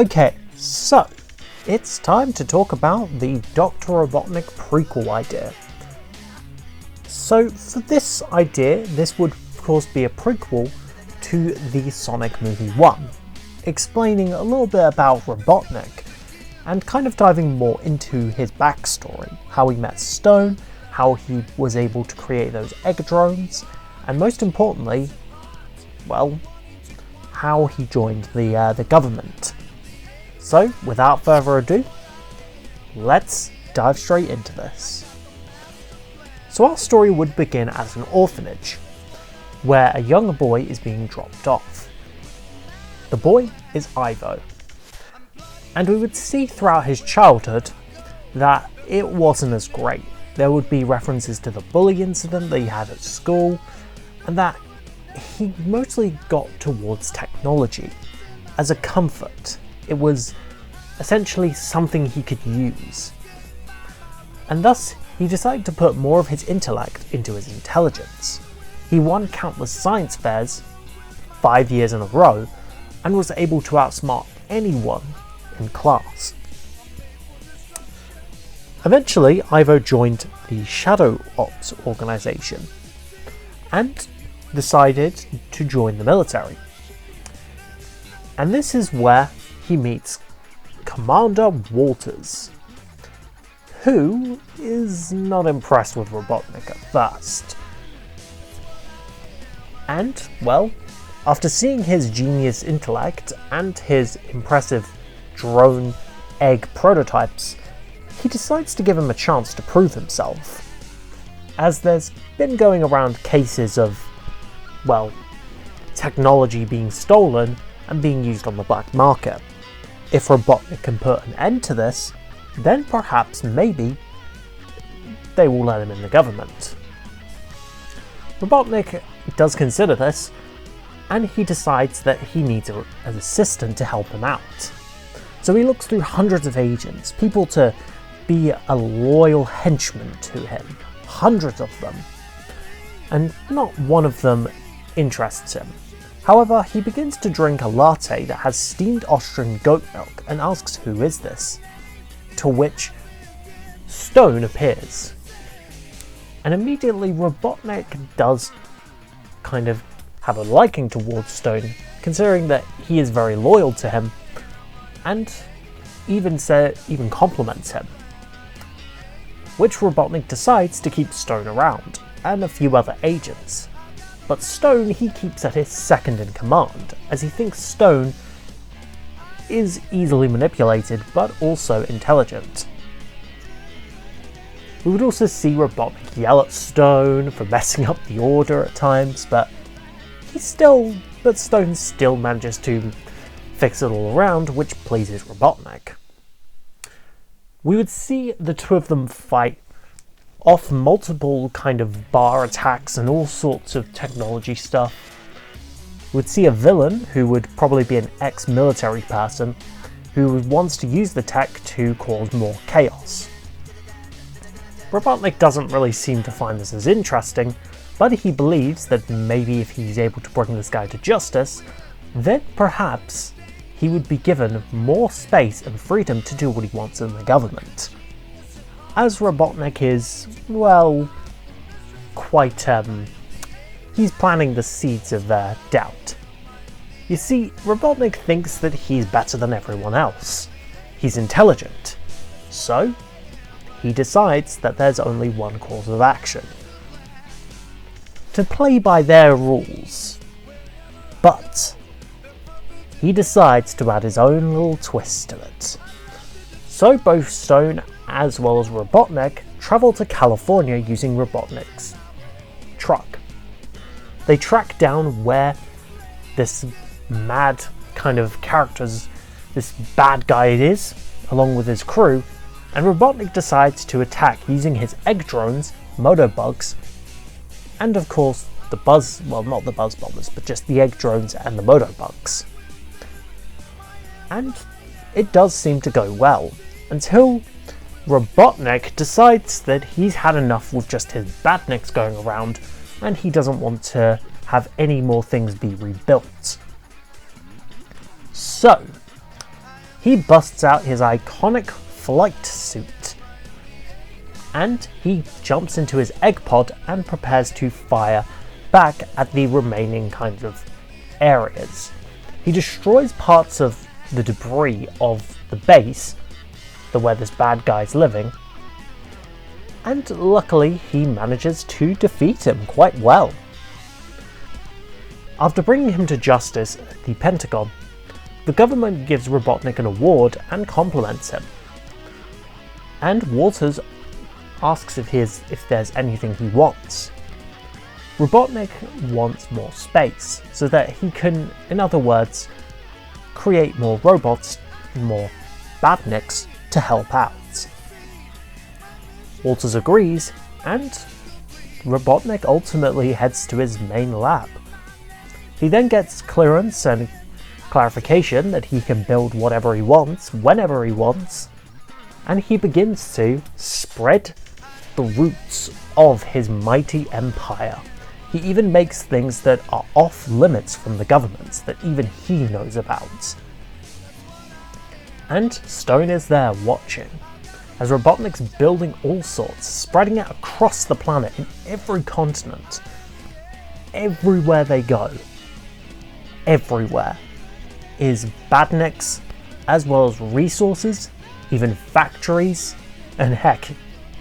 Okay, so it's time to talk about the Dr. Robotnik prequel idea. So for this idea, this would of course be a prequel to the Sonic movie 1, explaining a little bit about Robotnik and kind of diving more into his backstory, how he met Stone, how he was able to create those egg drones, and most importantly, well, how he joined the government. So, without further ado, let's dive straight into this. So our story would begin at an orphanage, where a young boy is being dropped off. The boy is Ivo, and we would see throughout his childhood that it wasn't as great. There would be references to the bully incident that he had at school, and that he mostly got towards technology as a comfort. It was essentially something he could use. And thus, he decided to put more of his intellect into his intelligence. He won countless science fairs 5 years in a row and was able to outsmart anyone in class. Eventually, Ivo joined the Shadow Ops organization and decided to join the military. And this is where he meets Commander Walters, who is not impressed with Robotnik at first. And, well, after seeing his genius intellect and his impressive drone egg prototypes, he decides to give him a chance to prove himself, as there's been going around cases of, well, technology being stolen and being used on the black market. If Robotnik can put an end to this, then perhaps maybe they will let him in the government. Robotnik does consider this, and he decides that he needs an assistant to help him out. So he looks through hundreds of agents, people to be a loyal henchman to him, hundreds of them, and not one of them interests him. However, he begins to drink a latte that has steamed Austrian goat milk and asks who is this, to which Stone appears. And immediately Robotnik does kind of have a liking towards Stone, considering that he is very loyal to him, and even compliments him. Which Robotnik decides to keep Stone around, and a few other agents. But Stone he keeps at his second in command, as he thinks Stone is easily manipulated but also intelligent. We would also see Robotnik yell at Stone for messing up the order at times, but Stone still manages to fix it all around, which pleases Robotnik. We would see the two of them fight off multiple kind of bar attacks and all sorts of technology stuff. We'd see a villain who would probably be an ex-military person who wants to use the tech to cause more chaos. Robotnik doesn't really seem to find this as interesting, but he believes that maybe if he's able to bring this guy to justice, then perhaps he would be given more space and freedom to do what he wants in the government. As Robotnik is, well, quite, he's planting the seeds of doubt. You see, Robotnik thinks that he's better than everyone else. He's intelligent. So, he decides that there's only one course of action: to play by their rules. But he decides to add his own little twist to it. So both Stone as well as Robotnik travel to California using Robotnik's truck. They track down where this mad kind of character's, this bad guy it is, along with his crew, and Robotnik decides to attack using his egg drones, motobugs, and of course not the buzz bombers, but just the egg drones and the motobugs. And it does seem to go well, until Robotnik decides that he's had enough with just his badniks going around, and he doesn't want to have any more things be rebuilt. So, he busts out his iconic flight suit and he jumps into his egg pod and prepares to fire back at the remaining kind of areas. He destroys parts of the debris of the base, where this bad guy's living, and luckily he manages to defeat him quite well. After bringing him to justice at the Pentagon, the government gives Robotnik an award and compliments him. And Walters asks if there's anything he wants. Robotnik wants more space, so that he can, in other words, create more robots, more badniks, to help out. Walters agrees, and Robotnik ultimately heads to his main lab. He then gets clearance and clarification that he can build whatever he wants, whenever he wants, and he begins to spread the roots of his mighty empire. He even makes things that are off limits from the government, that even he knows about. And Stone is there watching, as Robotnik's building all sorts, spreading out across the planet in every continent. Everywhere they go, everywhere, is badniks, as well as resources, even factories, and heck,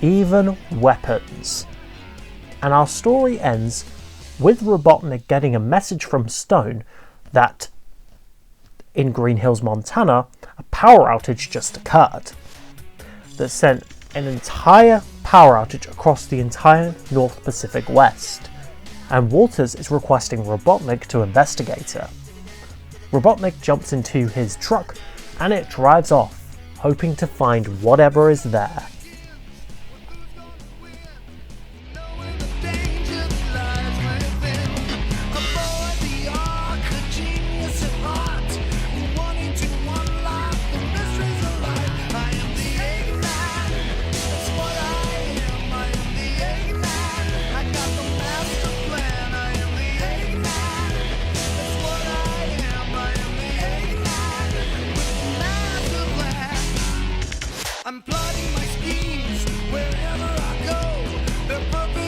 even weapons. And our story ends with Robotnik getting a message from Stone that in Green Hills, Montana, a power outage just occurred that sent an entire power outage across the entire North Pacific West, and Walters is requesting Robotnik to investigate it. Robotnik jumps into his truck and it drives off, hoping to find whatever is there. I'm plotting my schemes wherever I go. They're perfect.